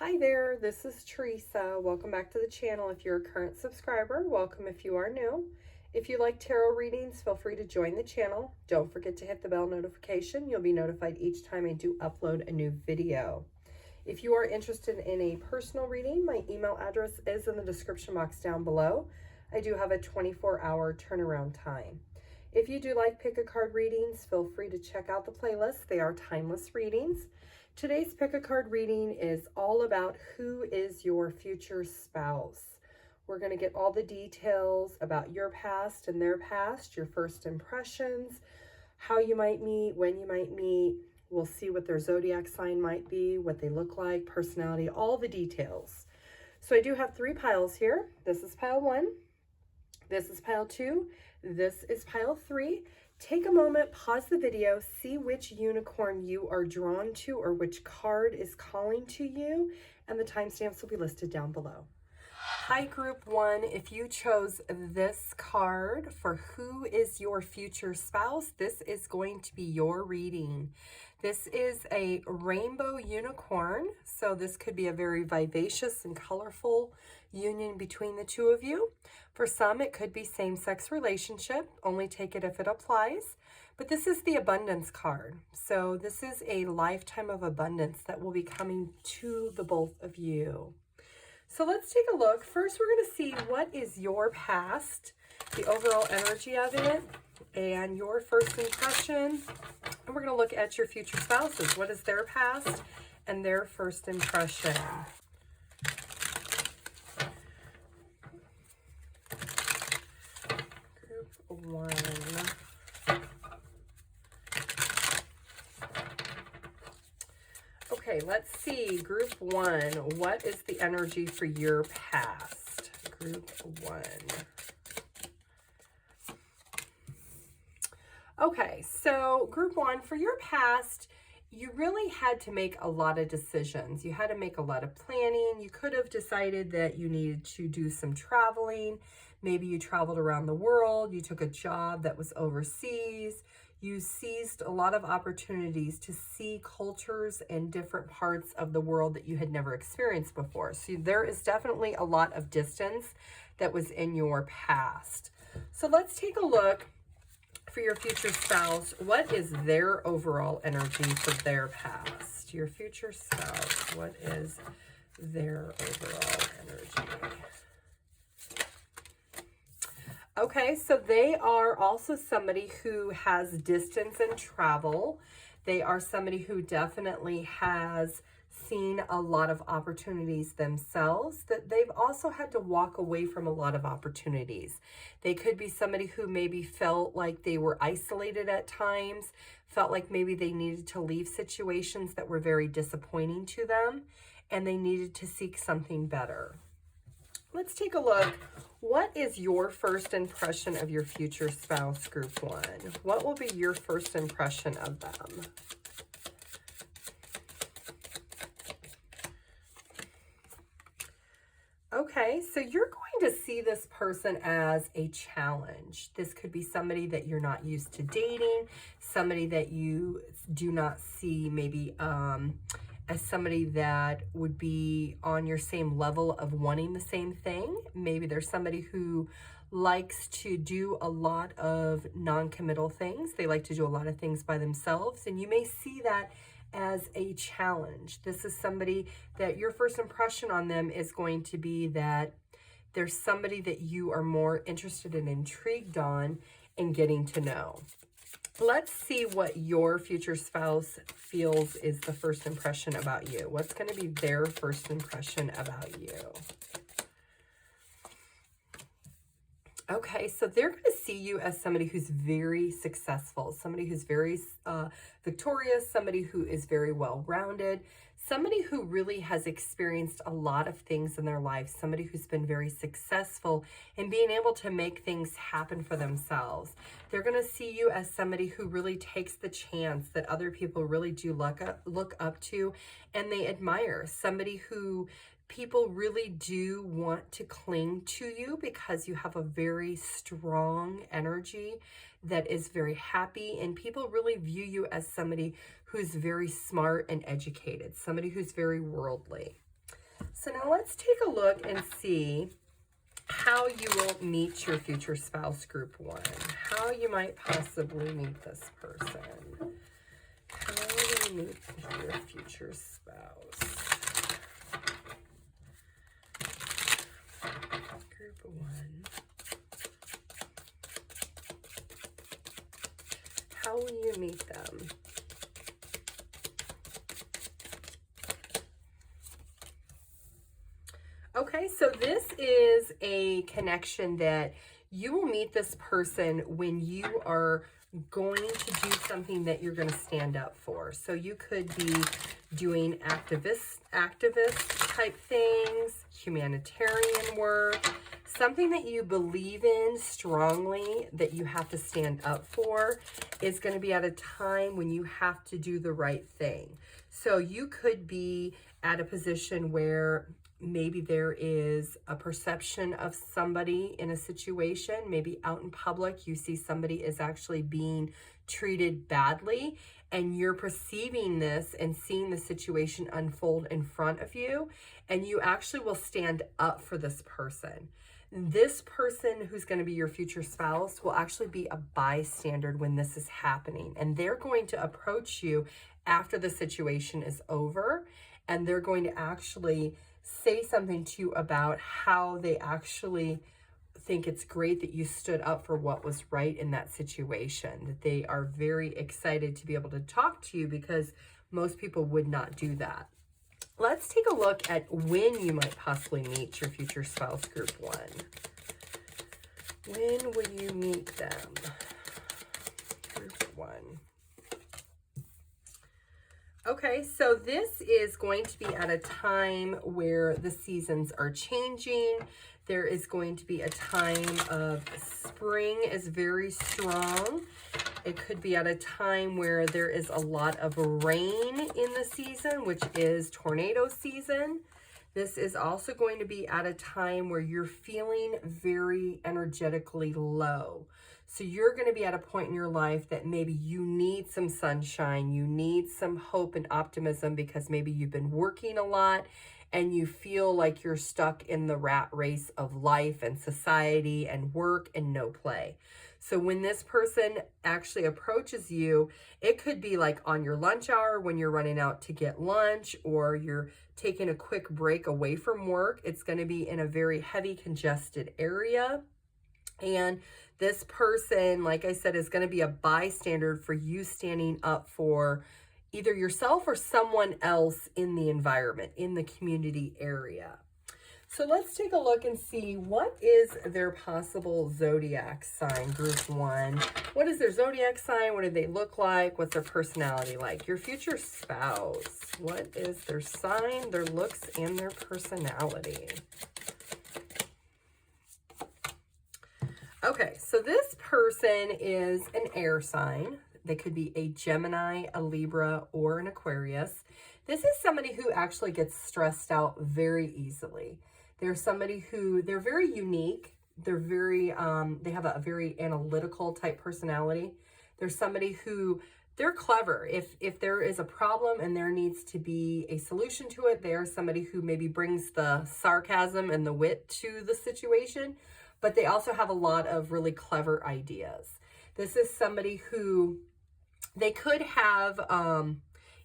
Hi there, this is Teresa. Welcome back to the channel. If you're a current subscriber, welcome if you are new. If you like tarot readings, feel free to join the channel. Don't forget to hit the bell notification. You'll be notified each time I do upload a new video. If you are interested in a personal reading, my email address is in the description box down below. I do have a 24-hour turnaround time. If you do like pick a card readings, feel free to check out the playlist. They are timeless readings. Today's pick a card reading is all about who is your future spouse. We're going to get all the details about your past and their past, your first impressions, how you might meet, when you might meet. We'll see what their zodiac sign might be, what they look like, personality, all the details. So I do have 3 piles here. This is pile 1. This is pile 2. This is pile 3. Take a moment, pause the video, see which unicorn you are drawn to or which card is calling to you, and the timestamps will be listed down below. Hi, Group 1. If you chose this card for who is your future spouse, this is going to be your reading. This is a rainbow unicorn, so this could be a very vivacious and colorful union between the two of you. For some, it could be same-sex relationship. Only take it if it applies. But this is the abundance card. So this is a lifetime of abundance that will be coming to the both of you. So let's take a look. First, we're going to see what is your past, the overall energy of it, and your first impression. And we're going to look at your future spouses. What is their past and their first impression? Group 1. Okay, let's see. Group 1, what is the energy for your past? Group 1. Okay, so Group 1, for your past, you really had to make a lot of decisions. You had to make a lot of planning. You could have decided that you needed to do some traveling. Maybe you traveled around the world. You took a job that was overseas. You seized a lot of opportunities to see cultures and different parts of the world that you had never experienced before. So there is definitely a lot of distance that was in your past. So let's take a look for your future spouse. What is their overall energy for their past? Your future spouse, what is their overall energy? Okay, so they are also somebody who has distance and travel. They are somebody who definitely has seen a lot of opportunities themselves, that they've also had to walk away from a lot of opportunities. They could be somebody who maybe felt like they were isolated at times, felt like maybe they needed to leave situations that were very disappointing to them, and they needed to seek something better. Let's take a look. What is your first impression of your future spouse, Group 1? What will be your first impression of them? Okay, so you're going to see this person as a challenge. This could be somebody that you're not used to dating, somebody that you do not see maybe as somebody that would be on your same level of wanting the same thing. Maybe there's somebody who likes to do a lot of non-committal things. They like to do a lot of things by themselves, and you may see that as a challenge. This is somebody that your first impression on them is going to be that there's somebody that you are more interested and intrigued on and getting to know. Let's see what your future spouse feels is the first impression about you. What's going to be their first impression about you? Okay, so they're going to see you as somebody who's very successful, somebody who's very victorious, somebody who is very well-rounded, somebody who really has experienced a lot of things in their life, somebody who's been very successful in being able to make things happen for themselves. They're going to see you as somebody who really takes the chance that other people really do look up to and they admire, somebody who people really do want to cling to you because you have a very strong energy that is very happy, and people really view you as somebody who's very smart and educated, somebody who's very worldly. So now let's take a look and see how you will meet your future spouse, group 1. How you might possibly meet this person. How do you meet your future spouse? Group 1. How will you meet them? Okay, so this is a connection that you will meet this person when you are going to do something that you're going to stand up for. So you could be doing activist type things, humanitarian work, something that you believe in strongly that you have to stand up for is going to be at a time when you have to do the right thing. So you could be at a position where maybe there is a perception of somebody in a situation, maybe out in public, you see somebody is actually being treated badly, and you're perceiving this and seeing the situation unfold in front of you, and you actually will stand up for this person. This person who's going to be your future spouse will actually be a bystander when this is happening, and they're going to approach you after the situation is over, and they're going to actually say something to you about how they actually think it's great that you stood up for what was right in that situation, that they are very excited to be able to talk to you because most people would not do that. Let's take a look at when you might possibly meet your future spouse, group 1. When will you meet them? Group 1. Okay, so this is going to be at a time where the seasons are changing. There is going to be a time of spring is very strong. It could be at a time where there is a lot of rain in the season, which is tornado season. This is also going to be at a time where you're feeling very energetically low. So you're going to be at a point in your life that maybe you need some sunshine, you need some hope and optimism because maybe you've been working a lot and you feel like you're stuck in the rat race of life and society and work and no play. So when this person actually approaches you, it could be like on your lunch hour when you're running out to get lunch, or you're taking a quick break away from work. It's going to be in a very heavy congested area. And this person, like I said, is going to be a bystander for you standing up for either yourself or someone else in the environment, in the community area. So let's take a look and see what is their possible zodiac sign, group 1. What is their zodiac sign? What do they look like? What's their personality like? Your future spouse. What is their sign, their looks, and their personality? Okay, so this person is an air sign. They could be a Gemini, a Libra, or an Aquarius. This is somebody who actually gets stressed out very easily. They're somebody who, they're very unique. They're very, they have a very analytical type personality. They're somebody who, they're clever. If there is a problem and there needs to be a solution to it, they are somebody who maybe brings the sarcasm and the wit to the situation, but they also have a lot of really clever ideas. This is somebody who, they could have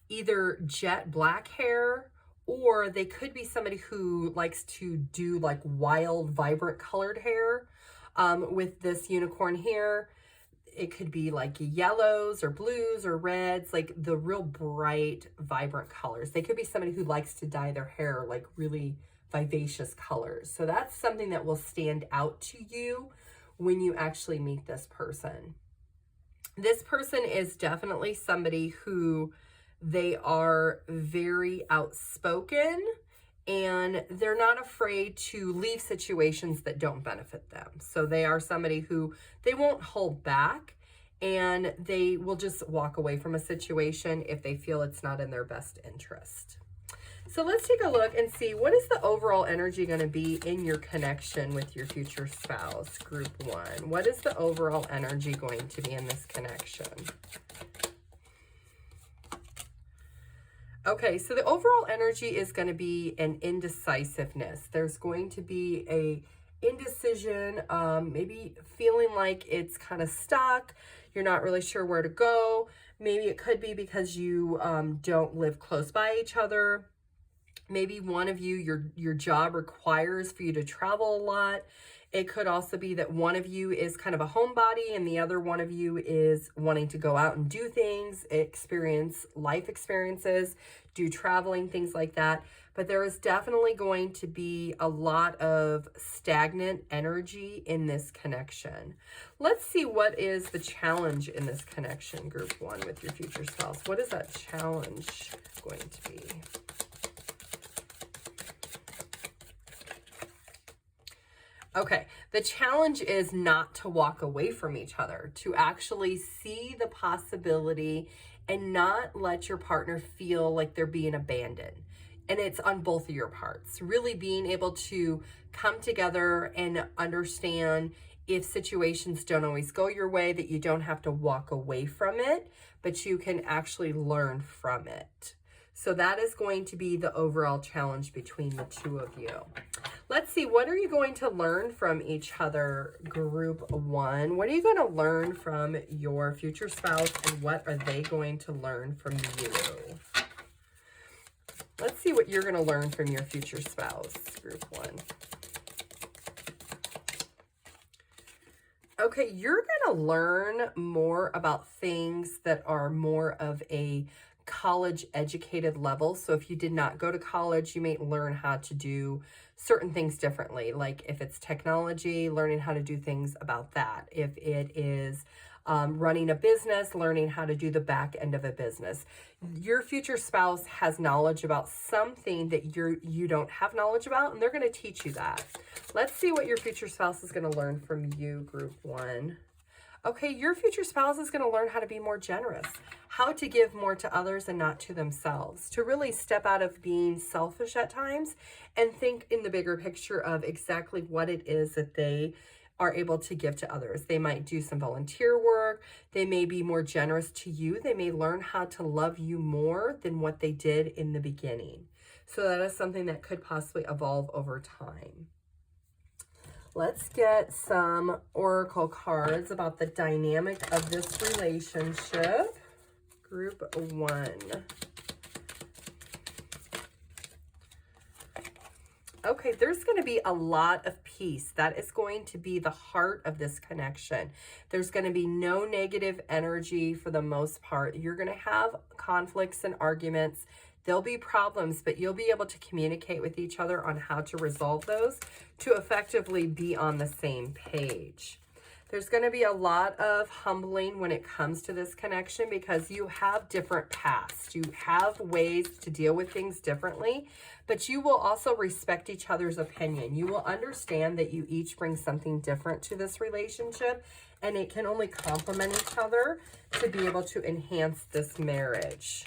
either jet black hair, or they could be somebody who likes to do like wild, vibrant colored hair with this unicorn hair. It could be like yellows or blues or reds, like the real bright, vibrant colors. They could be somebody who likes to dye their hair like really vivacious colors. So that's something that will stand out to you when you actually meet this person. This person is definitely somebody who, they are very outspoken and they're not afraid to leave situations that don't benefit them. So they are somebody who, they won't hold back and they will just walk away from a situation if they feel it's not in their best interest. So let's take a look and see what is the overall energy going to be in your connection with your future spouse, group 1. What is the overall energy going to be in this connection? Okay, so the overall energy is going to be an indecisiveness. There's going to be a indecision, maybe feeling like it's kind of stuck. You're not really sure where to go. Maybe it could be because you don't live close by each other. Maybe one of you, your job requires for you to travel a lot. It could also be that one of you is kind of a homebody and the other one of you is wanting to go out and do things, experience life experiences, do traveling, things like that. But there is definitely going to be a lot of stagnant energy in this connection. Let's see what is the challenge in this connection, group one, with your future spouse. What is that challenge going to be? Okay, the challenge is not to walk away from each other, to actually see the possibility and not let your partner feel like they're being abandoned. And it's on both of your parts. Really being able to come together and understand if situations don't always go your way, that you don't have to walk away from it, but you can actually learn from it. So that is going to be the overall challenge between the two of you. Let's see, what are you going to learn from each other, group one? What are you going to learn from your future spouse, and what are they going to learn from you? Let's see what you're going to learn from your future spouse, group one. Okay, you're going to learn more about things that are more of a college educated level. So if you did not go to college, you may learn how to do certain things differently. Like if it's technology, learning how to do things about that. If it is running a business, learning how to do the back end of a business. Your future spouse has knowledge about something that you don't have knowledge about, and they're going to teach you that. Let's see what your future spouse is going to learn from you, group one. Okay, your future spouse is going to learn how to be more generous, how to give more to others and not to themselves, to really step out of being selfish at times and think in the bigger picture of exactly what it is that they are able to give to others. They might do some volunteer work. They may be more generous to you. They may learn how to love you more than what they did in the beginning. So that is something that could possibly evolve over time. Let's get some oracle cards about the dynamic of this relationship. Group one. Okay, there's going to be a lot of peace. That is going to be the heart of this connection. There's going to be no negative energy for the most part. You're going to have conflicts and arguments. There'll be problems, but you'll be able to communicate with each other on how to resolve those to effectively be on the same page. There's going to be a lot of humbling when it comes to this connection because you have different paths. You have ways to deal with things differently, but you will also respect each other's opinion. You will understand that you each bring something different to this relationship, and it can only complement each other to be able to enhance this marriage.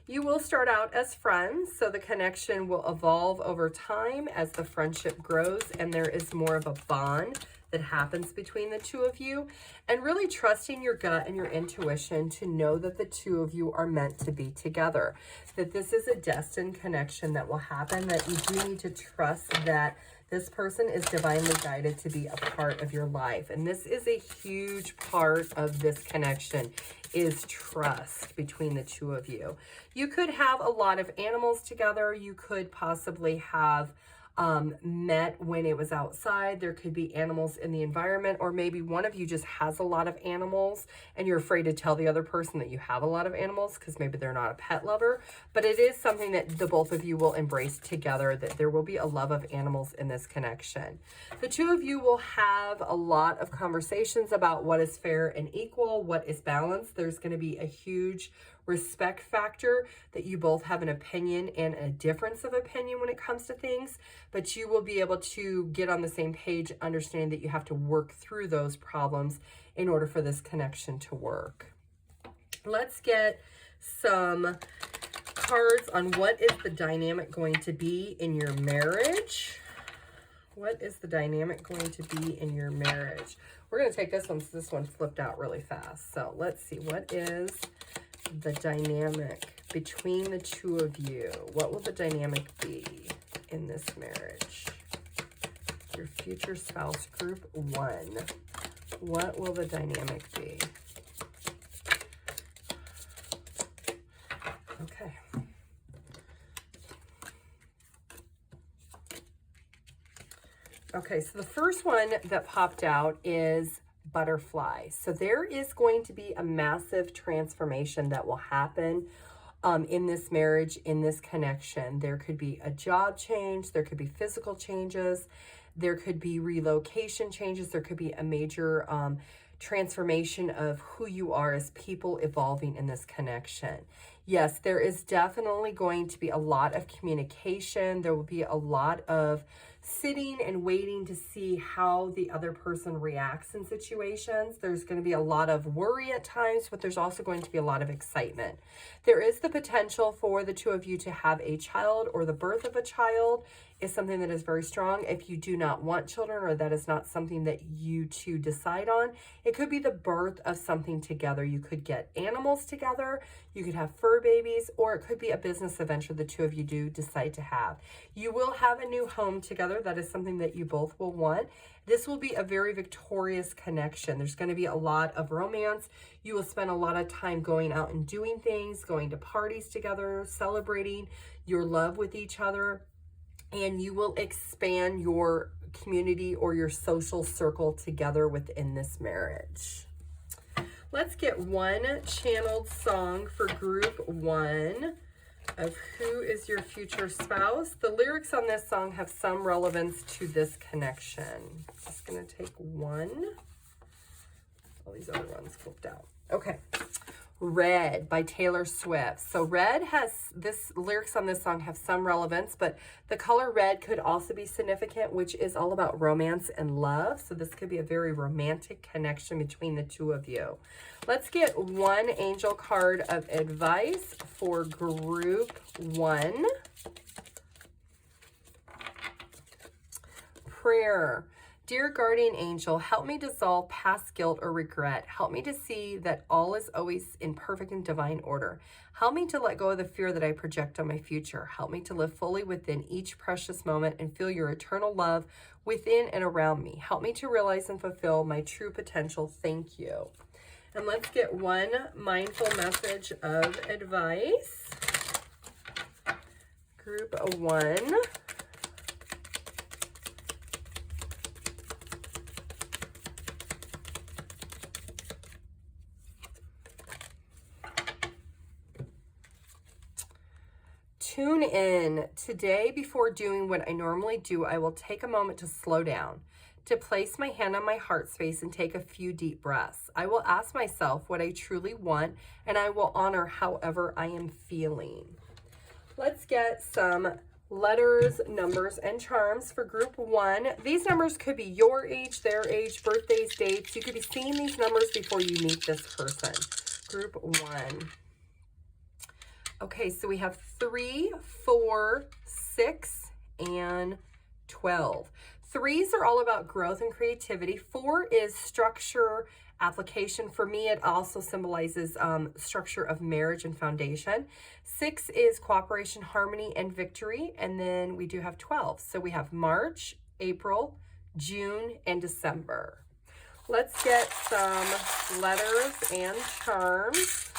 You will start out as friends, so the connection will evolve over time as the friendship grows and there is more of a bond that happens between the two of you, and really trusting your gut and your intuition to know that the two of you are meant to be together, that this is a destined connection that will happen, that you do need to trust that this person is divinely guided to be a part of your life. And this is a huge part of this connection, is trust between the two of you. You could have a lot of animals together. You could possibly have met when it was outside. There could be animals in the environment, or maybe one of you just has a lot of animals and you're afraid to tell the other person that you have a lot of animals because maybe they're not a pet lover. But it is something that the both of you will embrace together, that there will be a love of animals in this connection. The two of you will have a lot of conversations about what is fair and equal, what is balanced. There's going to be a huge respect factor, that you both have an opinion and a difference of opinion when it comes to things, but you will be able to get on the same page, understanding that you have to work through those problems in order for this connection to work. Let's get some cards on what is the dynamic going to be in your marriage. What is the dynamic going to be in your marriage? We're going to take this one, this one flipped out really fast. So let's see, what is the dynamic between the two of you. What will the dynamic be in this marriage? Your future spouse, group 1. What will the dynamic be? Okay. Okay, so the first one that popped out is butterfly. So there is going to be a massive transformation that will happen in this marriage, in this connection. There could be a job change, there could be physical changes, there could be relocation changes, there could be a major transformation of who you are as people evolving in this connection. Yes, there is definitely going to be a lot of communication. There will be a lot of sitting and waiting to see how the other person reacts in situations. There's going to be a lot of worry at times, but there's also going to be a lot of excitement. There is the potential for the two of you to have a child, or the birth of a child is something that is very strong. If you do not want children, or that is not something that you two decide on, it could be the birth of something together. You could get animals together, you could have fur babies, or it could be a business adventure the two of you do decide to have. You will have a new home together. That is something that you both will want. This will be a very victorious connection. There's going to be a lot of romance. You will spend a lot of time going out and doing things, going to parties together, celebrating your love with each other. And you will expand your community or your social circle together within this marriage. Let's get one channeled song for group 1 of who is your future spouse. The lyrics on this song have some relevance to this connection. Just going to take one. All these other ones flipped out. Okay. Red by Taylor Swift. So red has, this lyrics on this song have some relevance, but the color red could also be significant, which is all about romance and love. So this could be a very romantic connection between the two of you. Let's get one angel card of advice for group 1. Prayer. Dear guardian angel, help me dissolve past guilt or regret. Help me to see that all is always in perfect and divine order. Help me to let go of the fear that I project on my future. Help me to live fully within each precious moment and feel your eternal love within and around me. Help me to realize and fulfill my true potential. Thank you. And let's get one mindful message of advice. Group 1. Tune in. Today, before doing what I normally do, I will take a moment to slow down, to place my hand on my heart space and take a few deep breaths. I will ask myself what I truly want, and I will honor however I am feeling. Let's get some letters, numbers, and charms for group 1. These numbers could be your age, their age, birthdays, dates. You could be seeing these numbers before you meet this person. Group 1. Okay, so we have 3, 4, 6, and 12. 3s are all about growth and creativity. 4 is structure, application. For me, it also symbolizes structure of marriage and foundation. 6 is cooperation, harmony, and victory. And then we do have 12. So we have March, April, June, and December. Let's get some letters and charms.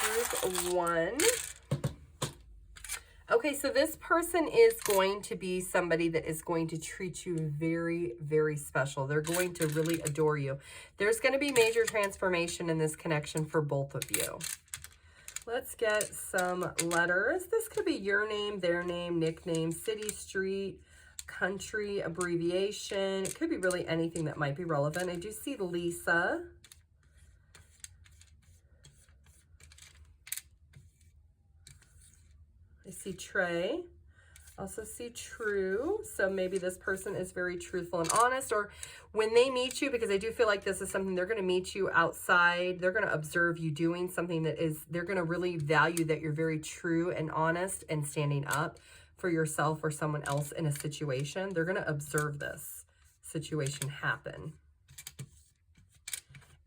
Group 1. Okay, so this person is going to be somebody that is going to treat you very, very special. They're going to really adore you. There's going to be major transformation in this connection for both of you. Let's get some letters. This could be your name, their name, nickname, city, street, country, abbreviation. It could be really anything that might be relevant. I do see Lisa. I see Trey, also see True. So maybe this person is very truthful and honest, or when they meet you, because I do feel like this is something they're going to meet you outside. They're going to observe you doing something that is, they're going to really value that you're very true and honest and standing up for yourself or someone else in a situation. They're going to observe this situation happen.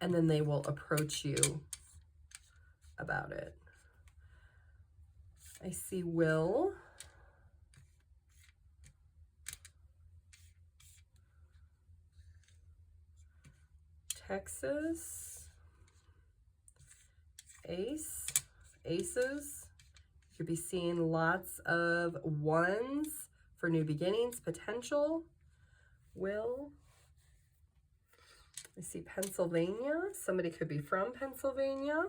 And then they will approach you about it. I see Will. Texas. Ace. Aces. You could be seeing lots of ones for new beginnings, potential. Will. I see Pennsylvania. Somebody could be from Pennsylvania.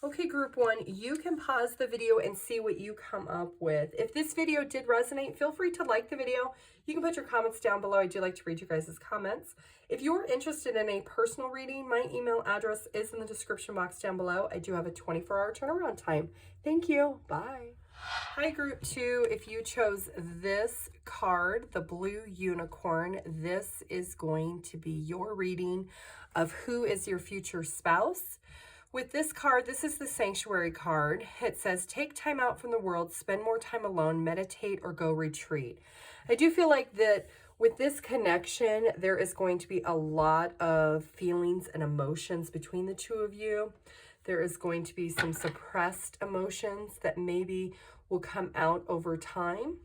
Okay, group 1, you can pause the video and see what you come up with. If this video did resonate, feel free to like the video. You can put your comments down below. I do like to read you guys' comments. If you're interested in a personal reading, my email address is in the description box down below. I do have a 24-hour turnaround time. Thank you. Bye. Hi, group 2. If you chose this card, the blue unicorn, this is going to be your reading of who is your future spouse. With this card, this is the Sanctuary card. It says, take time out from the world, spend more time alone, meditate, or go retreat. I do feel like that with this connection, there is going to be a lot of feelings and emotions between the two of you. There is going to be some suppressed emotions that maybe will come out over time.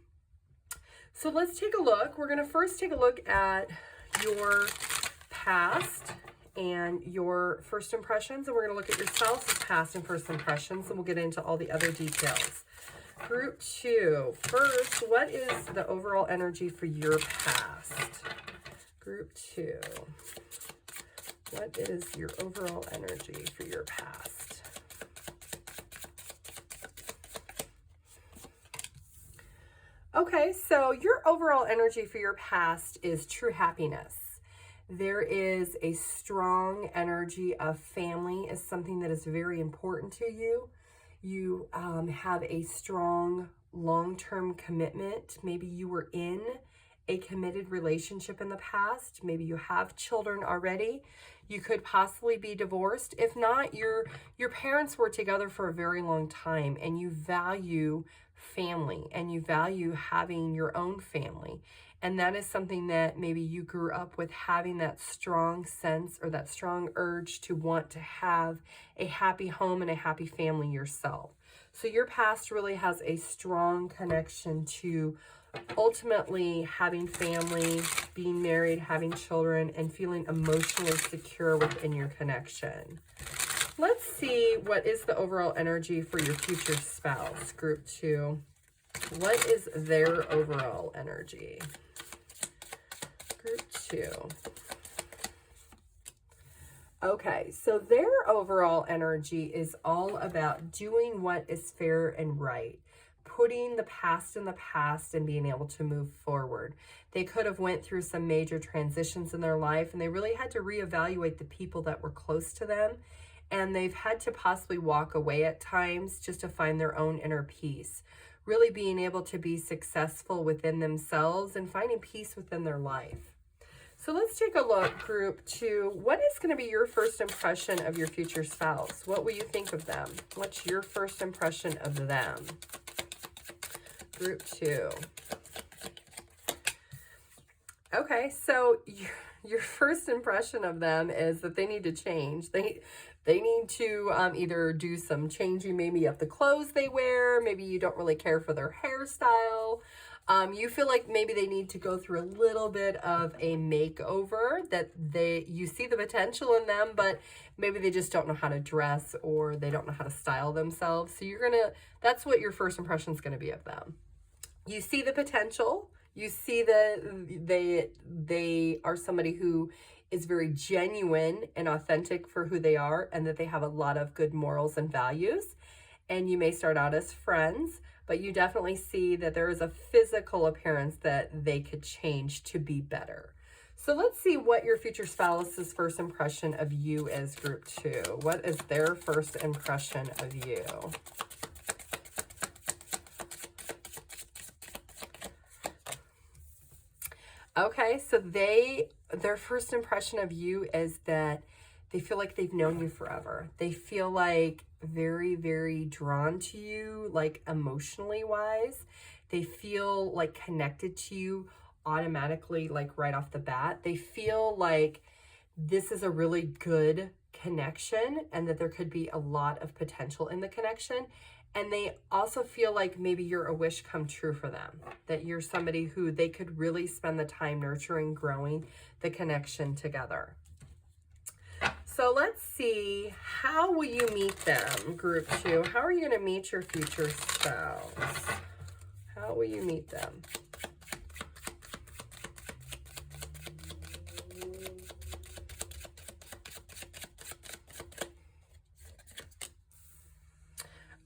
So let's take a look. We're going to first take a look at your past and your first impressions, and we're going to look at your spouse's past and first impressions, and we'll get into all the other details. Group 2, first, what is the overall energy for your past? Group 2, what is your overall energy for your past? Okay, so your overall energy for your past is true happiness. There is a strong energy of family is something that is very important to you. You have a strong long-term commitment. Maybe you were in a committed relationship in the past. Maybe you have children already. You could possibly be divorced. If not, your parents were together for a very long time, and you value family and you value having your own family. And that is something that maybe you grew up with, having that strong sense or that strong urge to want to have a happy home and a happy family yourself. So your past really has a strong connection to ultimately having family, being married, having children, and feeling emotionally secure within your connection. Let's see what is the overall energy for your future spouse, group 2. What is their overall energy? Group 2. Okay, so their overall energy is all about doing what is fair and right, putting the past in the past and being able to move forward. They could have went through some major transitions in their life, and they really had to reevaluate the people that were close to them, and they've had to possibly walk away at times just to find their own inner peace, really being able to be successful within themselves and finding peace within their life. So let's take a look, group 2. What is going to be your first impression of your future spouse? What will you think of them? What's your first impression of them? Group 2. Okay, so your first impression of them is that they need to change. They need to either do some changing maybe of the clothes they wear. Maybe you don't really care for their hairstyle. You feel like maybe they need to go through a little bit of a makeover, that you see the potential in them, but maybe they just don't know how to dress, or they don't know how to style themselves. So that's what your first impression is going to be of them. You see the potential. You see that they are somebody who is very genuine and authentic for who they are, and that they have a lot of good morals and values. And you may start out as friends, but you definitely see that there is a physical appearance that they could change to be better. So let's see what your future spouse's first impression of you is, group 2. What is their first impression of you? Okay, so their first impression of you is that they feel like they've known you forever. They feel like very, very drawn to you, like emotionally wise. They feel like connected to you automatically, like right off the bat. They feel like this is a really good connection, and that there could be a lot of potential in the connection. And they also feel like maybe you're a wish come true for them, that you're somebody who they could really spend the time nurturing, growing the connection together. So let's see, how will you meet them, group 2? How are you going to meet your future spouse? How will you meet them?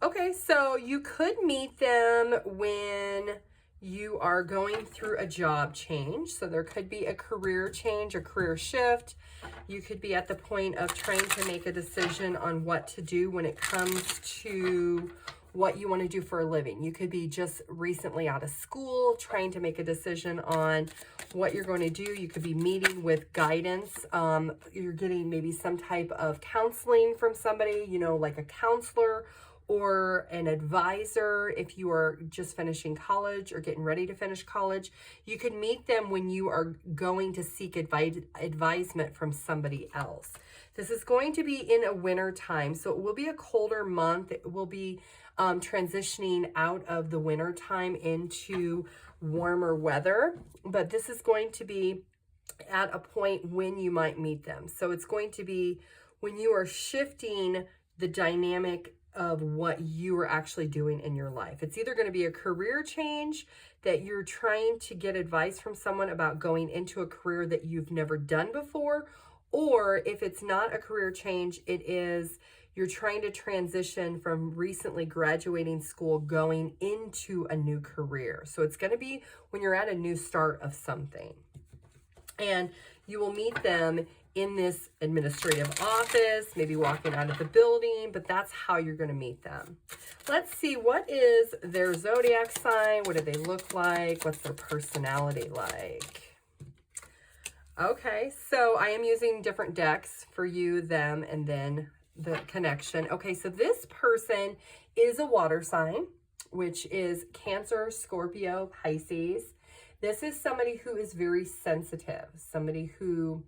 Okay, so you could meet them when you are going through a job change. So there could be a career change, a career shift. You could be at the point of trying to make a decision on what to do when it comes to what you want to do for a living. You could be just recently out of school, trying to make a decision on what you're going to do. You could be meeting with guidance. You're getting maybe some type of counseling from somebody, you know, like a counselor or an advisor. If you are just finishing college or getting ready to finish college, you could meet them when you are going to seek advisement from somebody else. This is going to be in a winter time, so it will be a colder month. It will be transitioning out of the winter time into warmer weather, but this is going to be at a point when you might meet them. So it's going to be when you are shifting the dynamic of what you are actually doing in your life. It's either going to be a career change that you're trying to get advice from someone about going into a career that you've never done before, or if it's not a career change, it is you're trying to transition from recently graduating school going into a new career. So it's going to be when you're at a new start of something. And you will meet them in this administrative office, maybe walking out of the building, but that's how you're going to meet them. Let's see, what is their zodiac sign? What do they look like? What's their personality like? Okay, so I am using different decks for you, them, and then the connection. Okay, so this person is a water sign, which is Cancer, Scorpio, Pisces. This is somebody who is very sensitive, somebody who,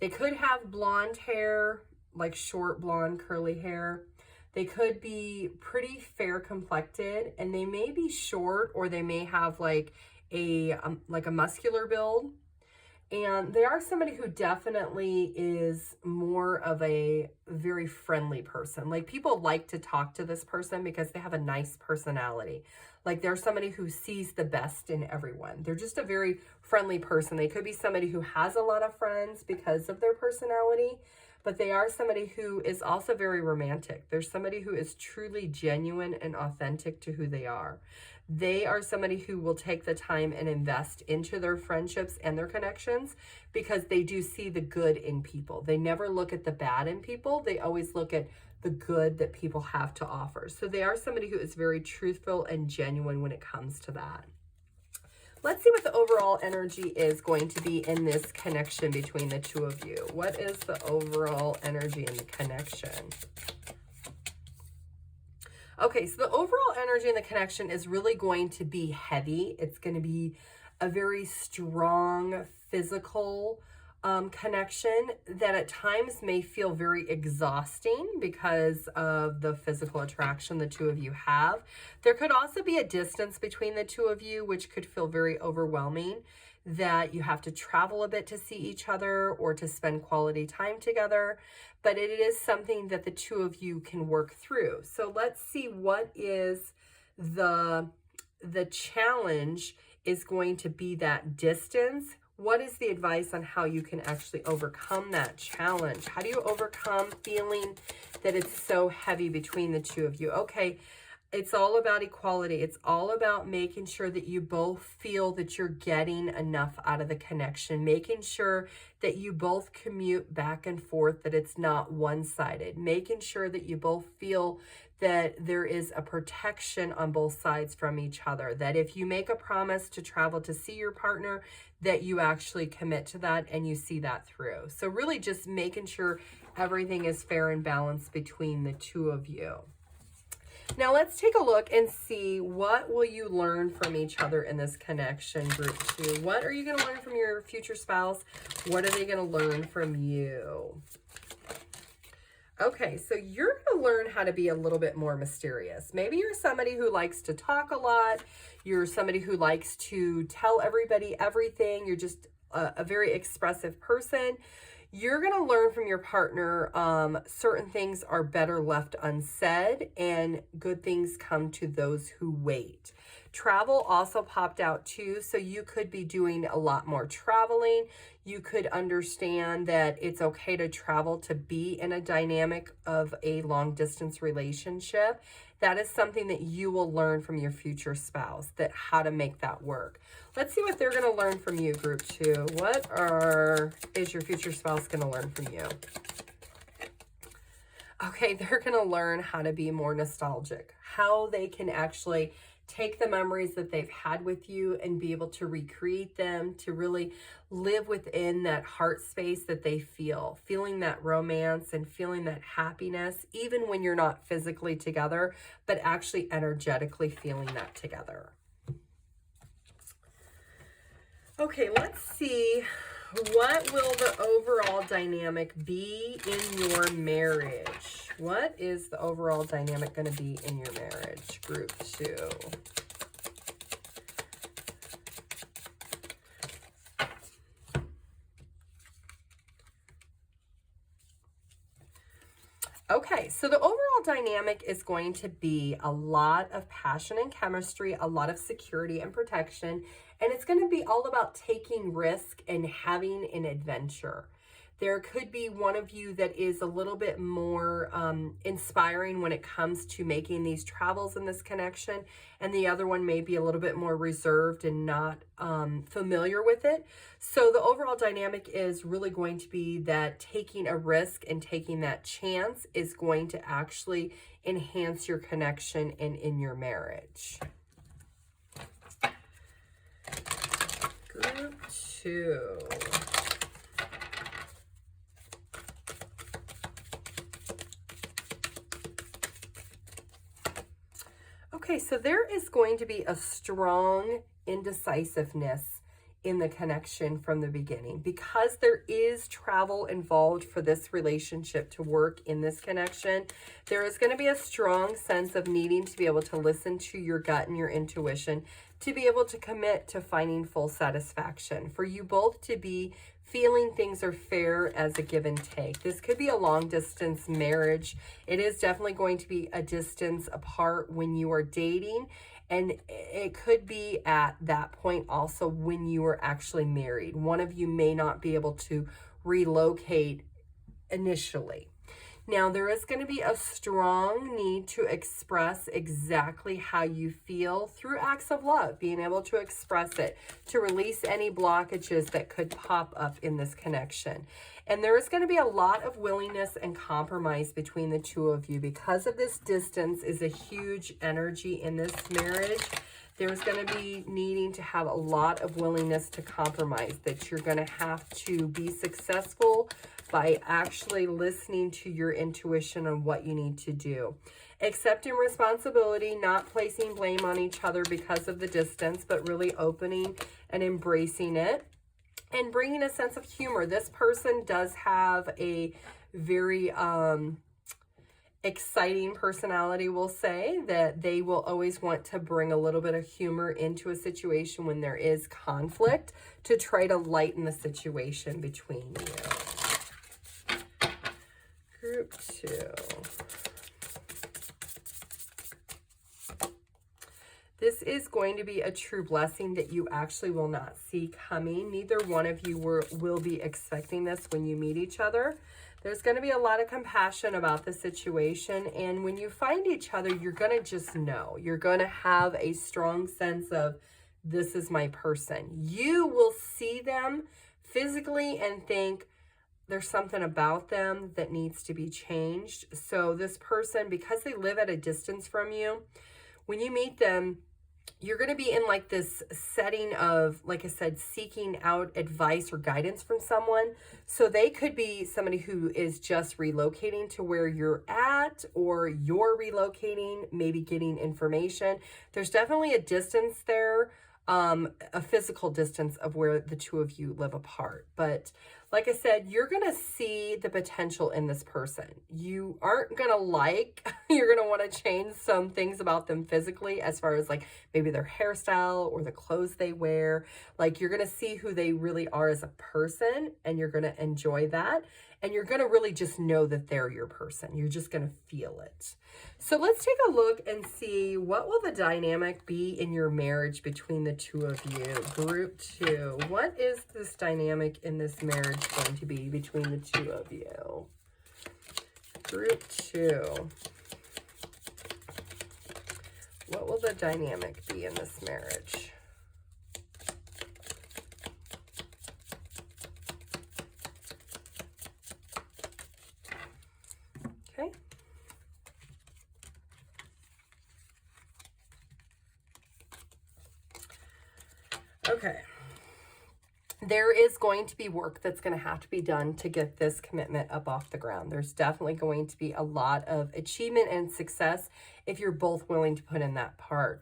they could have blonde hair, like short blonde curly hair. They could be pretty fair complected, and they may be short, or they may have like a muscular build. And they are somebody who definitely is more of a very friendly person. Like, people like to talk to this person because they have a nice personality. Like, they're somebody who sees the best in everyone. They're just a very friendly person. They could be somebody who has a lot of friends because of their personality, but they are somebody who is also very romantic. They're somebody who is truly genuine and authentic to who they are. They are somebody who will take the time and invest into their friendships and their connections because they do see the good in people. They never look at the bad in people. They always look at the good that people have to offer. So they are somebody who is very truthful and genuine when it comes to that. Let's see what the overall energy is going to be in this connection between the two of you. What is the overall energy in the connection? Okay, so the overall energy in the connection is really going to be heavy. It's going to be a very strong physical connection that at times may feel very exhausting because of the physical attraction the two of you have. There could also be a distance between the two of you, which could feel very overwhelming, that you have to travel a bit to see each other or to spend quality time together. But it is something that the two of you can work through. So let's see what is the challenge is going to be that distance. What is the advice on how you can actually overcome that challenge? How do you overcome feeling that it's so heavy between the two of you? Okay, it's all about equality. It's all about making sure that you both feel that you're getting enough out of the connection, making sure that you both commute back and forth, that it's not one-sided, making sure that you both feel that there is a protection on both sides from each other, that if you make a promise to travel to see your partner, that you actually commit to that and you see that through. So really just making sure everything is fair and balanced between the two of you. Now let's take a look and see, what will you learn from each other in this connection, group 2? What are you going to learn from your future spouse? What are they going to learn from you? Okay, so you're going to learn how to be a little bit more mysterious. Maybe you're somebody who likes to talk a lot. You're somebody who likes to tell everybody everything. You're just a very expressive person. You're going to learn from your partner certain things are better left unsaid, and good things come to those who wait. Travel also popped out too, so you could be doing a lot more traveling. You could understand that it's okay to travel to be in a dynamic of a long distance relationship. That is something that you will learn from your future spouse, that how to make that work. Let's see what they're going to learn from you, group 2. What is your future spouse going to learn from you? Okay, they're going to learn how to be more nostalgic, how they can actually take the memories that they've had with you and be able to recreate them, to really live within that heart space that they feel, feeling that romance and feeling that happiness, even when you're not physically together, but actually energetically feeling that together. Okay, let's see. What will the overall dynamic be in your marriage? What is the overall dynamic going to be in your marriage, group 2? Okay, so the overall dynamic is going to be a lot of passion and chemistry, a lot of security and protection, and it's going to be all about taking risk and having an adventure. There could be one of you that is a little bit more inspiring when it comes to making these travels in this connection, and the other one may be a little bit more reserved and not familiar with it. So the overall dynamic is really going to be that taking a risk and taking that chance is going to actually enhance your connection and in your marriage. Group 2. Okay, so there is going to be a strong indecisiveness in the connection from the beginning, because there is travel involved for this relationship to work in this connection. There is going to be a strong sense of needing to be able to listen to your gut and your intuition to be able to commit to finding full satisfaction, for you both to be feeling things are fair as a give and take. This could be a long distance marriage. It is definitely going to be a distance apart when you are dating, and it could be at that point also when you are actually married. One of you may not be able to relocate initially. Now, there is going to be a strong need to express exactly how you feel through acts of love, being able to express it, to release any blockages that could pop up in this connection. And there is going to be a lot of willingness and compromise between the two of you, because of this distance is a huge energy in this marriage. There's going to be needing to have a lot of willingness to compromise, that you're going to have to be successful by actually listening to your intuition on what you need to do. Accepting responsibility, not placing blame on each other because of the distance, but really opening and embracing it and bringing a sense of humor. This person does have a very exciting personality, we'll say, that they will always want to bring a little bit of humor into a situation when there is conflict, to try to lighten the situation between you. Group 2. This is going to be a true blessing that you actually will not see coming. Neither one of you will be expecting this when you meet each other. There's going to be a lot of compassion about the situation, and when you find each other, you're going to just know. You're going to have a strong sense of, this is my person. You will see them physically and think, there's something about them that needs to be changed. So this person, because they live at a distance from you, when you meet them, you're going to be in like this setting of, like I said, seeking out advice or guidance from someone. So they could be somebody who is just relocating to where you're at, or you're relocating, maybe getting information. There's definitely a distance there, a physical distance of where the two of you live apart. But Like I said, you're going to see the potential in this person. You aren't going to you're going to want to change some things about them physically, as far as like maybe their hairstyle or the clothes they wear. Like, you're going to see who they really are as a person, and you're going to enjoy that. And you're going to really just know that they're your person. You're just going to feel it. So let's take a look and see, what will the dynamic be in your marriage between the two of you? Group 2. What is this dynamic in this marriage going to be between the two of you? Group 2. What will the dynamic be in this marriage? Okay. Okay. There is going to be work that's going to have to be done to get this commitment up off the ground. There's definitely going to be a lot of achievement and success if you're both willing to put in that part.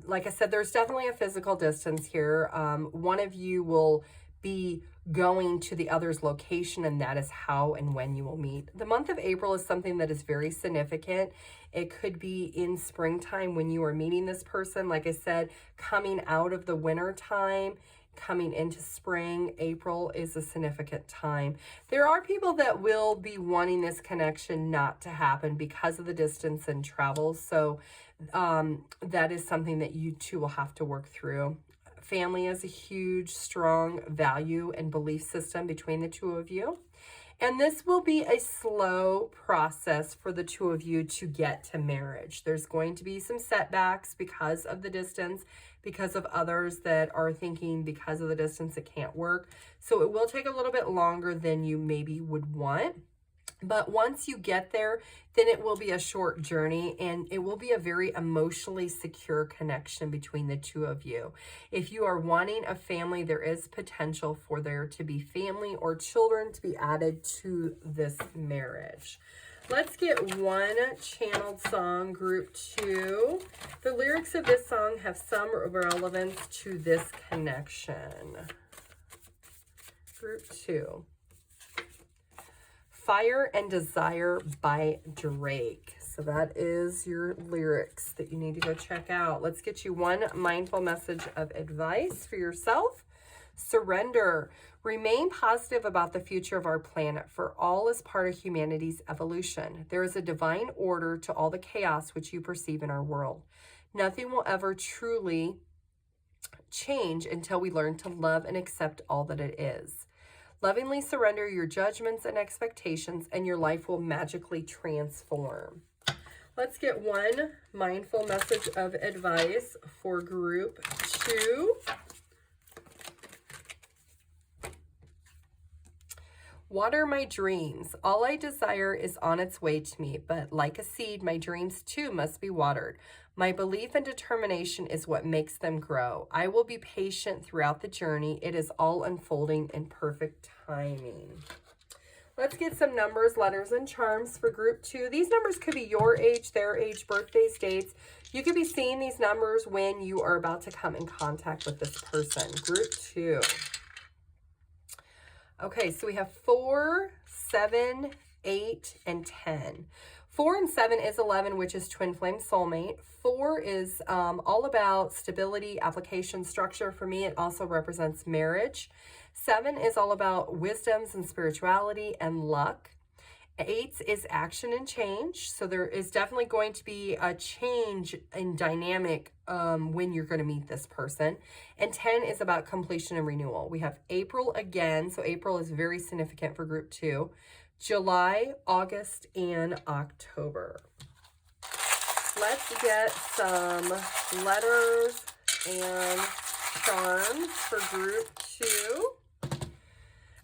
Like I said, there's definitely a physical distance here. One of you will be going to the other's location, and that is how and when you will meet. The month of April is something that is very significant. It could be in springtime when you are meeting this person. Like I said, coming out of the winter time, coming into spring, April is a significant time. There are people that will be wanting this connection not to happen because of the distance and travel. So that is something that you two will have to work through. Family is a huge, strong value and belief system between the two of you. And this will be a slow process for the two of you to get to marriage. There's going to be some setbacks because of the distance, because of others that are thinking because of the distance it can't work. So it will take a little bit longer than you maybe would want. But once you get there, then it will be a short journey, and it will be a very emotionally secure connection between the two of you. If you are wanting a family, there is potential for there to be family or children to be added to this marriage. Let's get one channeled song, group 2. The lyrics of this song have some relevance to this connection. Group 2. Fire and Desire by Drake. So that is your lyrics that you need to go check out. Let's get you one mindful message of advice for yourself. Surrender. Remain positive about the future of our planet, for all is part of humanity's evolution. There is a divine order to all the chaos which you perceive in our world. Nothing will ever truly change until we learn to love and accept all that it is. Lovingly surrender your judgments and expectations, and your life will magically transform. Let's get one mindful message of advice for group 2. Water my dreams. All I desire is on its way to me, but like a seed, my dreams too must be watered. My belief and determination is what makes them grow. I will be patient throughout the journey. It is all unfolding in perfect timing. Let's get some numbers, letters, and charms for group 2. These numbers could be your age, their age, birthdays, dates. You could be seeing these numbers when you are about to come in contact with this person. Group 2. Okay, so we have 4, 7, 8, and 10. 4 and 7 is 11, which is twin flame soulmate. 4 is all about stability, application, structure. For me, it also represents marriage. 7 is all about wisdoms and spirituality and luck. 8 is action and change. So there is definitely going to be a change in dynamic when you're going to meet this person. And 10 is about completion and renewal. We have April again. So April is very significant for group 2. July, August, and October. Let's get some letters and charms for group 2.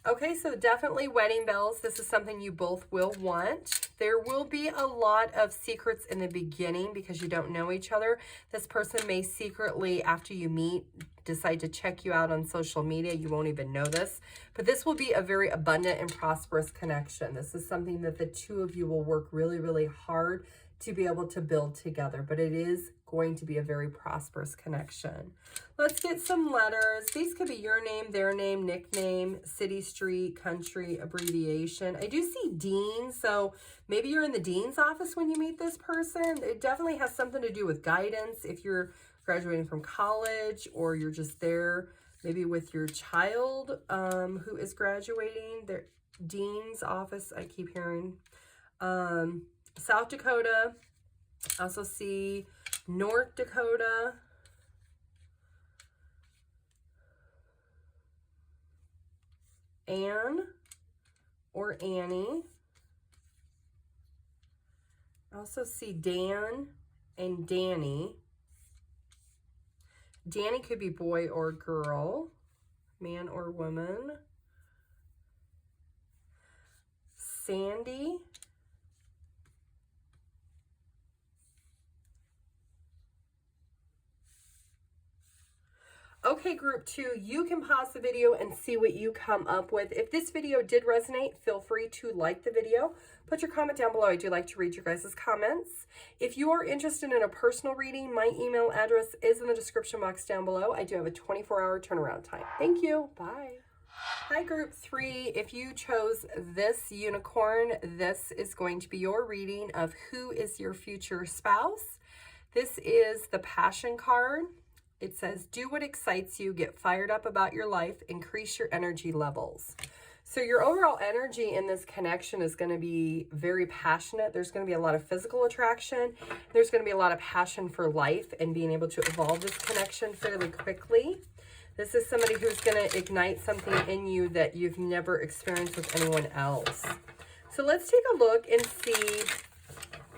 Okay, so definitely wedding bells. This is something you both will want. There will be a lot of secrets in the beginning because you don't know each other. This person may secretly, after you meet, decide to check you out on social media. You won't even know this. But this will be a very abundant and prosperous connection. This is something that the two of you will work really, really hard to be able to build together, but it is going to be a very prosperous connection. Let's get some letters. These could be your name, their name, nickname, city, street, country, abbreviation. I do see dean, so maybe you're in the dean's office when you meet this person. It definitely has something to do with guidance. If you're graduating from college or you're just there maybe with your child who is graduating, their dean's office, I keep hearing. South Dakota, I also see North Dakota, Anne or Annie. I also see Dan and Danny. Danny could be boy or girl, man or woman. Sandy. Okay, group 2, you can pause the video and see what you come up with. If this video did resonate, feel free to like the video. Put your comment down below. I do like to read your guys' comments. If you are interested in a personal reading, my email address is in the description box down below. I do have a 24-hour turnaround time. Thank you. Bye. Hi, group 3. If you chose this unicorn, this is going to be your reading of who is your future spouse. This is the Passion card. It says, do what excites you, get fired up about your life, increase your energy levels. So your overall energy in this connection is going to be very passionate. There's going to be a lot of physical attraction. There's going to be a lot of passion for life and being able to evolve this connection fairly quickly. This is somebody who's going to ignite something in you that you've never experienced with anyone else. So let's take a look and see,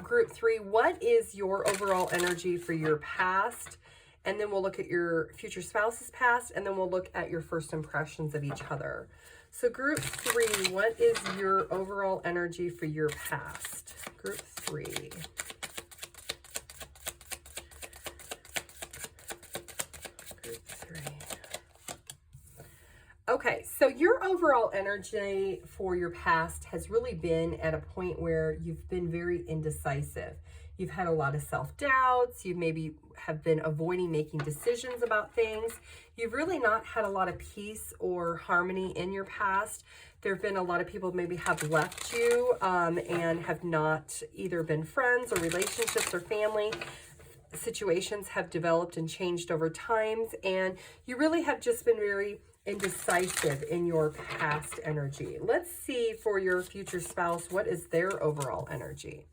group 3, what is your overall energy for your past? And then we'll look at your future spouse's past, and then we'll look at your first impressions of each other. So group 3, what is your overall energy for your past? Group 3. Group 3. Okay, so your overall energy for your past has really been at a point where you've been very indecisive. You've had a lot of self-doubts. You maybe have been avoiding making decisions about things. You've really not had a lot of peace or harmony in your past. There have been a lot of people maybe have left you and have not either been friends or relationships or family. Situations have developed and changed over time, and you really have just been very indecisive in your past energy. Let's see for your future spouse, what is their overall energy?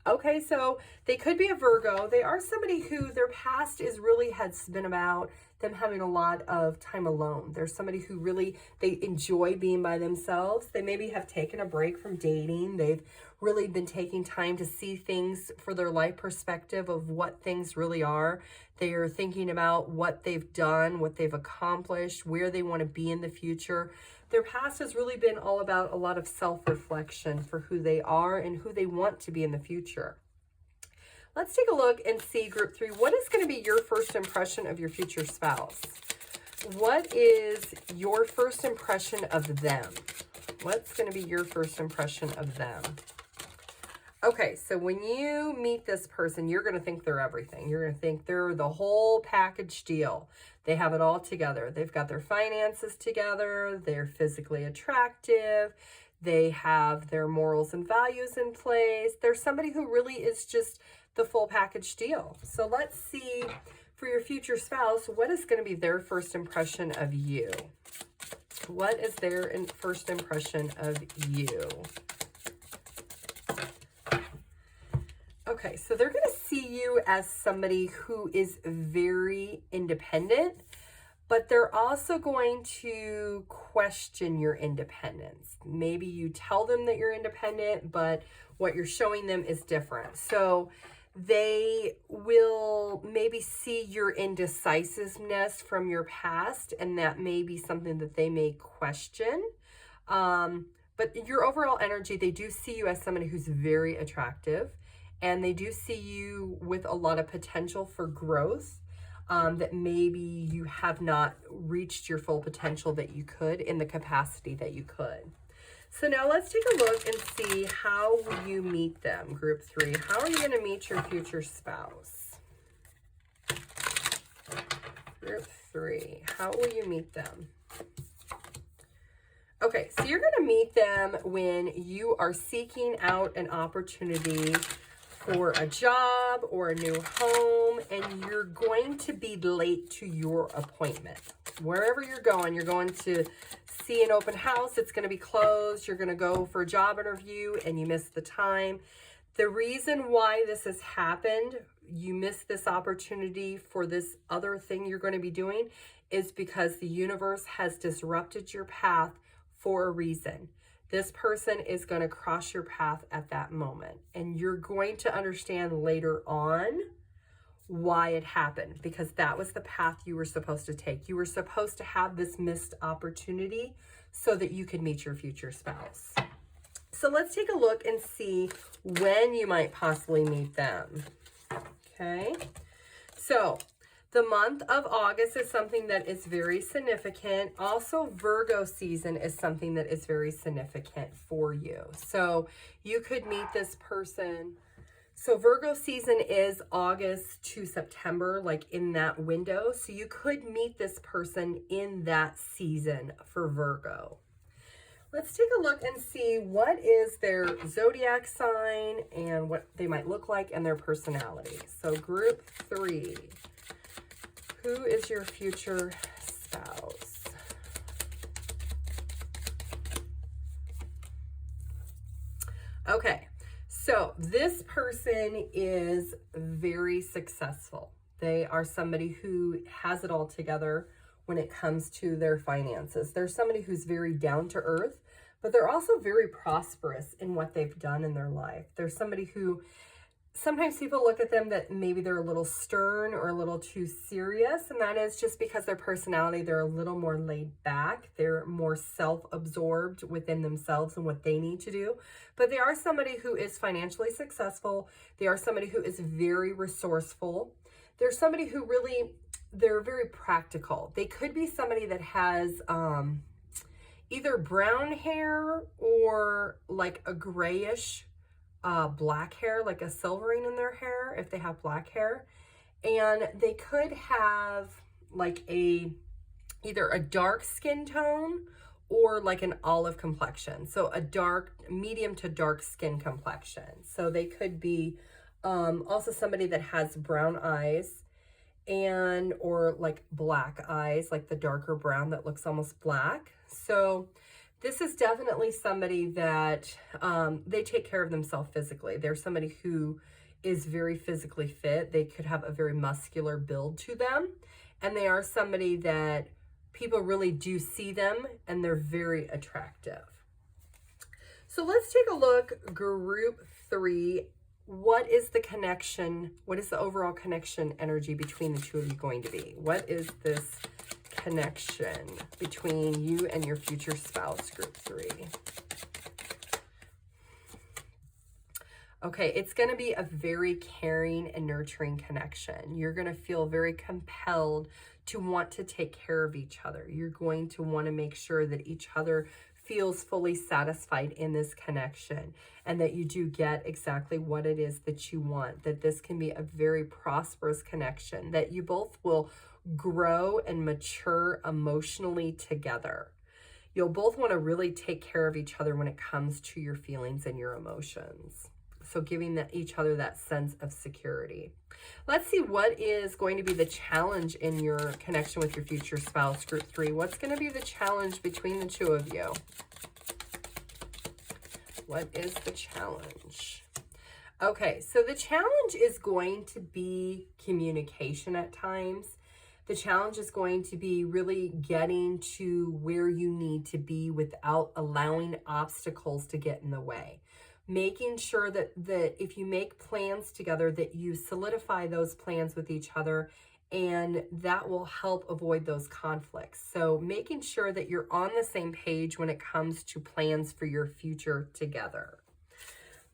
Okay, so they could be a Virgo. They are somebody who their past is really has been about them having a lot of time alone. There's somebody who really, they enjoy being by themselves. They maybe have taken a break from dating. They've really been taking time to see things for their life perspective of what things really are. They are thinking about what they've done, what they've accomplished, where they want to be in the future. Their past has really been all about a lot of self-reflection for who they are and who they want to be in the future. Let's take a look and see, group 3, what is going to be your first impression of your future spouse? What is your first impression of them? What's going to be your first impression of them? Okay, so when you meet this person, you're going to think they're everything. You're going to think they're the whole package deal. They have it all together. They've got their finances together. They're physically attractive. They have their morals and values in place. They're somebody who really is just the full package deal. So let's see for your future spouse, what is going to be their first impression of you? What is their first impression of you? Okay, so they're going to see you as somebody who is very independent, but they're also going to question your independence. Maybe you tell them that you're independent, but what you're showing them is different. So they will maybe see your indecisiveness from your past, and that may be something that they may question. But your overall energy, they do see you as somebody who's very attractive. And they do see you with a lot of potential for growth, that maybe you have not reached your full potential that you could in the capacity that you could. So now let's take a look and see how will you meet them, group 3. How are you going to meet your future spouse? Group 3, how will you meet them? Okay, so you're going to meet them when you are seeking out an opportunity for a job or a new home, and you're going to be late to your appointment. Wherever you're going to see an open house, it's going to be closed. You're going to go for a job interview and you miss the time. The reason why this has happened, you missed this opportunity for this other thing you're going to be doing, is because the universe has disrupted your path for a reason. This person is going to cross your path at that moment, and you're going to understand later on why it happened, because that was the path you were supposed to take. You were supposed to have this missed opportunity so that you could meet your future spouse. So let's take a look and see when you might possibly meet them. Okay, so the month of August is something that is very significant. Also, Virgo season is something that is very significant for you. So you could meet this person. So Virgo season is August to September, like in that window. So you could meet this person in that season for Virgo. Let's take a look and see what is their zodiac sign and what they might look like and their personality. So group 3. Who is your future spouse? Okay, so this person is very successful. They are somebody who has it all together when it comes to their finances. They're somebody who's very down to earth, but they're also very prosperous in what they've done in their life. They're somebody who sometimes people look at them that maybe they're a little stern or a little too serious, and that is just because their personality, they're a little more laid back. They're more self-absorbed within themselves and what they need to do. But they are somebody who is financially successful. They are somebody who is very resourceful. They're somebody who really, they're very practical. They could be somebody that has either brown hair or like a grayish black hair, like a silvering in their hair if they have black hair. And they could have like either a dark skin tone or like an olive complexion. So a dark, medium to dark skin complexion. So they could be also somebody that has brown eyes and or like black eyes, like the darker brown that looks almost black. So this is definitely somebody that they take care of themselves physically. They're somebody who is very physically fit. They could have a very muscular build to them. And they are somebody that people really do see them and they're very attractive. So let's take a look, group 3. What is the connection? What is the overall connection energy between the two of you going to be? What is this connection between you and your future spouse, group 3? Okay, it's going to be a very caring and nurturing connection. You're going to feel very compelled to want to take care of each other. You're going to want to make sure that each other feels fully satisfied in this connection and that you do get exactly what it is that you want, that this can be a very prosperous connection, that you both will grow and mature emotionally together. You'll both want to really take care of each other when it comes to your feelings and your emotions. So giving each other that sense of security. Let's see what is going to be the challenge in your connection with your future spouse, group 3. What's going to be the challenge between the two of you? What is the challenge? Okay, so the challenge is going to be communication at times. The challenge is going to be really getting to where you need to be without allowing obstacles to get in the way. Making sure that if you make plans together, that you solidify those plans with each other, and that will help avoid those conflicts. So making sure that you're on the same page when it comes to plans for your future together.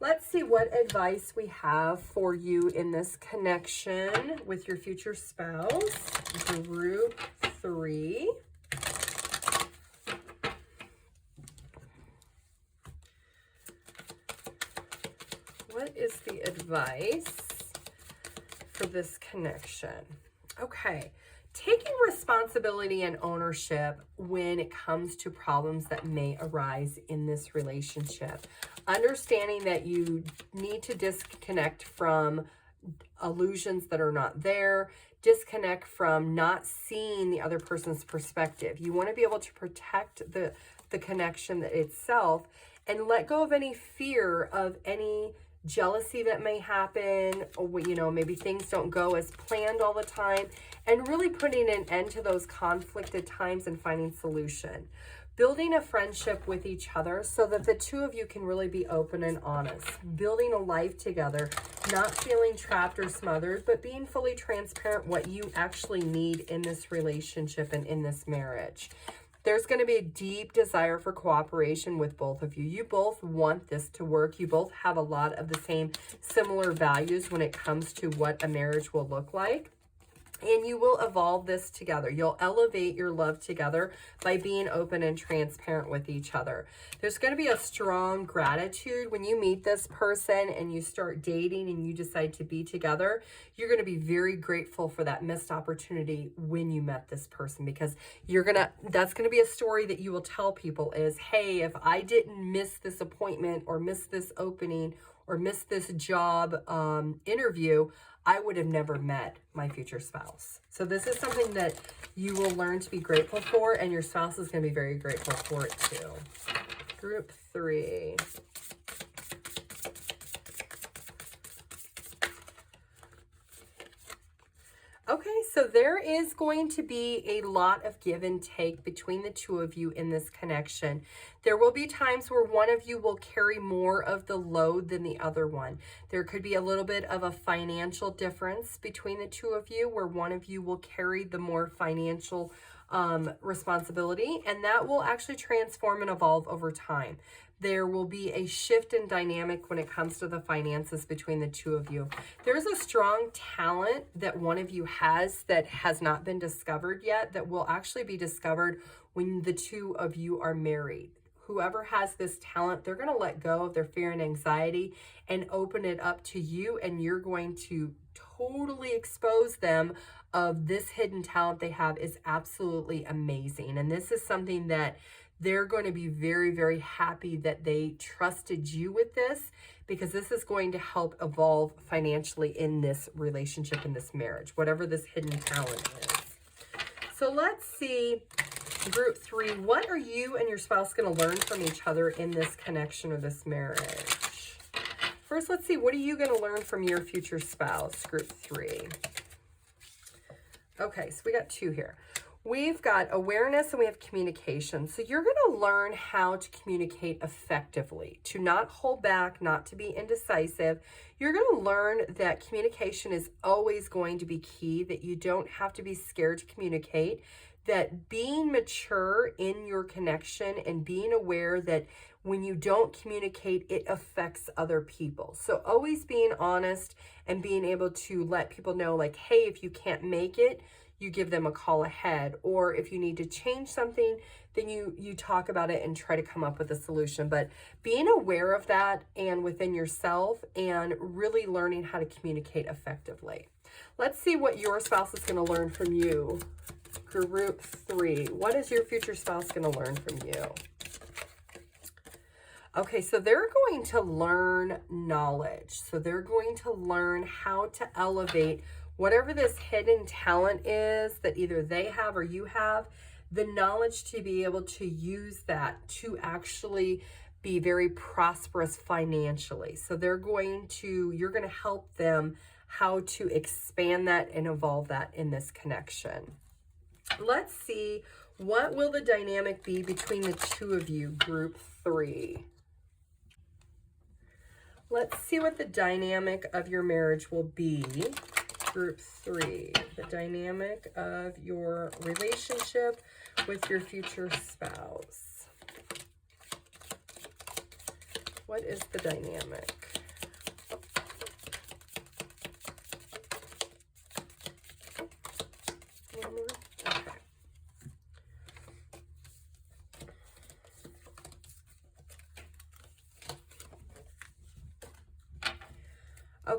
Let's see what advice we have for you in this connection with your future spouse, group 3. advice for this connection. Okay. Taking responsibility and ownership when it comes to problems that may arise in this relationship. Understanding that you need to disconnect from illusions that are not there, disconnect from not seeing the other person's perspective. You want to be able to protect the connection itself and let go of any fear of any jealousy that may happen, or, you know, maybe things don't go as planned all the time, and really putting an end to those conflicted times and finding solution. Building a friendship with each other so that the two of you can really be open and honest. Building a life together, not feeling trapped or smothered, but being fully transparent what you actually need in this relationship and in this marriage. There's going to be a deep desire for cooperation with both of you. You both want this to work. You both have a lot of the same similar values when it comes to what a marriage will look like. And you will evolve this together. You'll elevate your love together by being open and transparent with each other. There's going to be a strong gratitude when you meet this person and you start dating and you decide to be together. You're going to be very grateful for that missed opportunity when you met this person, because that's going to be a story that you will tell people is, hey, if I didn't miss this appointment or miss this opening or miss this job interview, I would have never met my future spouse. So this is something that you will learn to be grateful for, and your spouse is going to be very grateful for it too. Group 3. Okay, so there is going to be a lot of give and take between the two of you in this connection. There will be times where one of you will carry more of the load than the other one. There could be a little bit of a financial difference between the two of you, where one of you will carry the more financial responsibility, and that will actually transform and evolve over time. There will be a shift in dynamic when it comes to the finances between the two of you. There's a strong talent that one of you has that has not been discovered yet, that will actually be discovered when the two of you are married. Whoever has this talent, they're going to let go of their fear and anxiety and open it up to you, and you're going to totally expose them of this hidden talent they have is absolutely amazing. And this is something that they're going to be very, very happy that they trusted you with this, because this is going to help evolve financially in this relationship, in this marriage, whatever this hidden talent is. So let's see, group 3, what are you and your spouse going to learn from each other in this connection or this marriage? First, let's see, what are you going to learn from your future spouse, group 3? Okay, so we got 2 here. We've got awareness and we have communication. So you're going to learn how to communicate effectively, to not hold back, not to be indecisive. You're going to learn that communication is always going to be key, that you don't have to be scared to communicate, that being mature in your connection and being aware that when you don't communicate, it affects other people. So always being honest and being able to let people know, like, hey, if you can't make it, you give them a call ahead, or if you need to change something, then you talk about it and try to come up with a solution. But being aware of that and within yourself, and really learning how to communicate effectively. Let's see what your spouse is going to learn from you. Group 3, what is your future spouse going to learn from you? Okay, so they're going to learn knowledge. So they're going to learn how to elevate whatever this hidden talent is that either they have or you have, the knowledge to be able to use that to actually be very prosperous financially. So you're going to help them how to expand that and evolve that in this connection. Let's see, what will the dynamic be between the two of you, group 3? Let's see what the dynamic of your marriage will be. Group 3, the dynamic of your relationship with your future spouse. What is the dynamic? Okay.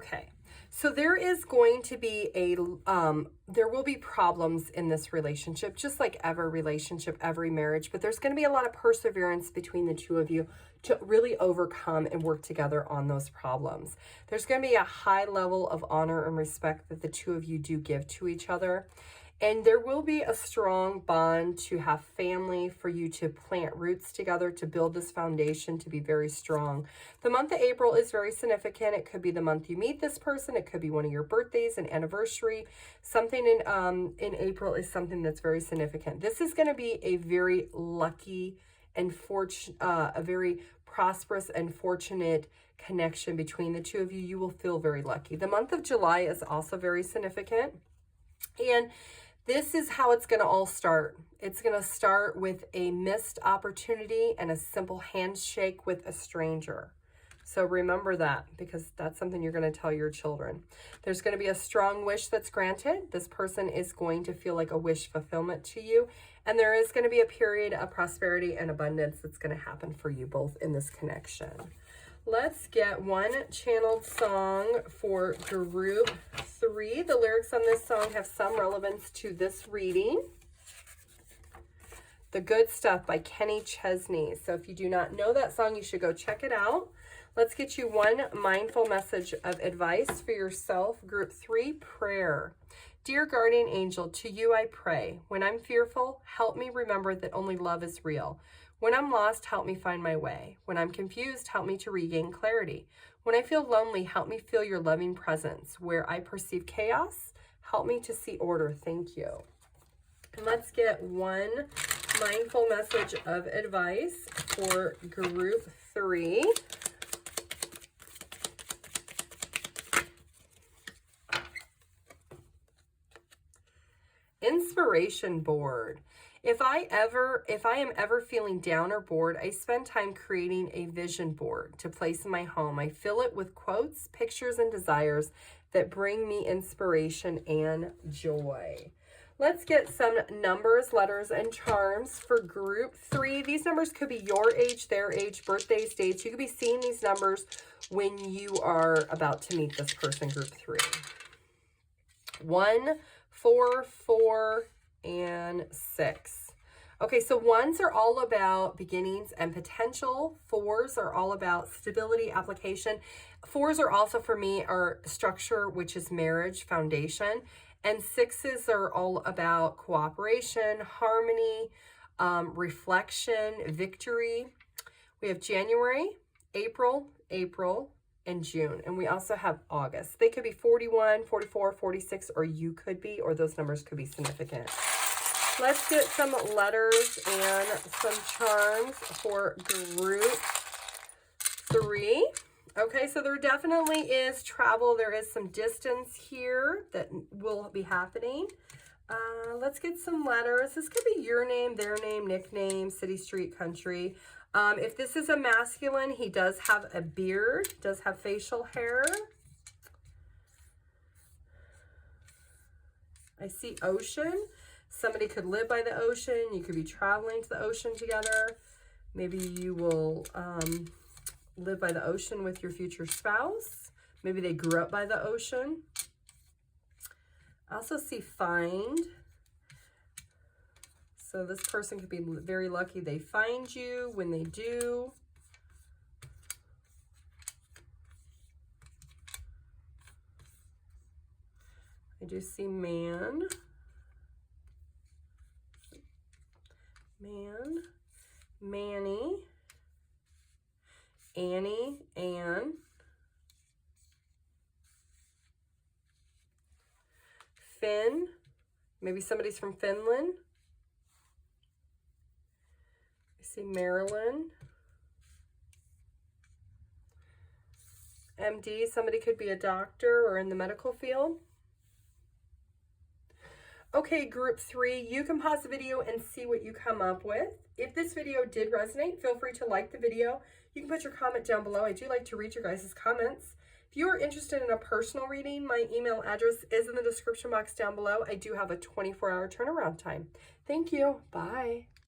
So there is going to be there will be problems in this relationship, just like every relationship, every marriage, but there's going to be a lot of perseverance between the two of you to really overcome and work together on those problems. There's going to be a high level of honor and respect that the two of you do give to each other. And there will be a strong bond to have family, for you to plant roots together, to build this foundation to be very strong. The month of April is very significant. It could be the month you meet this person. It could be one of your birthdays, an anniversary. Something in April is something that's very significant. This is going to be a very lucky and a very prosperous and fortunate connection between the two of you. You will feel very lucky. The month of July is also very significant. And this is how it's going to all start. It's going to start with a missed opportunity and a simple handshake with a stranger. So remember that, because that's something you're going to tell your children. There's going to be a strong wish that's granted. This person is going to feel like a wish fulfillment to you. And there is going to be a period of prosperity and abundance that's going to happen for you both in this connection. Let's get one channeled song for group 3. The lyrics on this song have some relevance to this reading. The Good Stuff by Kenny Chesney. So if you do not know that song, you should go check it out. Let's get you one mindful message of advice for yourself. Group 3, prayer. Dear guardian angel, to you I pray. When I'm fearful, help me remember that only love is real. When I'm lost, help me find my way. When I'm confused, help me to regain clarity. When I feel lonely, help me feel your loving presence. Where I perceive chaos, help me to see order. Thank you. And let's get one mindful message of advice for group 3. Inspiration board. If I am ever feeling down or bored, I spend time creating a vision board to place in my home. I fill it with quotes, pictures, and desires that bring me inspiration and joy. Let's get some numbers, letters, and charms for group 3. These numbers could be your age, their age, birthdays, dates. You could be seeing these numbers when you are about to meet this person, group 3. 1, 4, 4, and 6. Okay, so 1s are all about beginnings and potential. 4s are all about stability, application. 4s are also, for me, are structure, which is marriage, foundation. And 6s are all about cooperation, harmony, reflection, victory. We have January, April, and June. And we also have August. They could be 41, 44, 46, or you could be, or those numbers could be significant. Let's get some letters and some charms for group 3. Okay, so there definitely is travel. There is some distance here that will be happening. Let's get some letters. This could be your name, their name, nickname, city, street, country. If this is a masculine, he does have a beard, does have facial hair. I see ocean. Somebody could live by the ocean. You could be traveling to the ocean together. Maybe you will live by the ocean with your future spouse. Maybe they grew up by the ocean. I also see find. So this person could be very lucky they find you when they do. I do see man. Man, Manny, Annie, Anne, Finn, maybe somebody's from Finland. I see Marilyn, MD, somebody could be a doctor or in the medical field. Okay, group 3, you can pause the video and see what you come up with. If this video did resonate, feel free to like the video. You can put your comment down below. I do like to read your guys' comments. If you are interested in a personal reading, my email address is in the description box down below. I do have a 24-hour turnaround time. Thank you. Bye.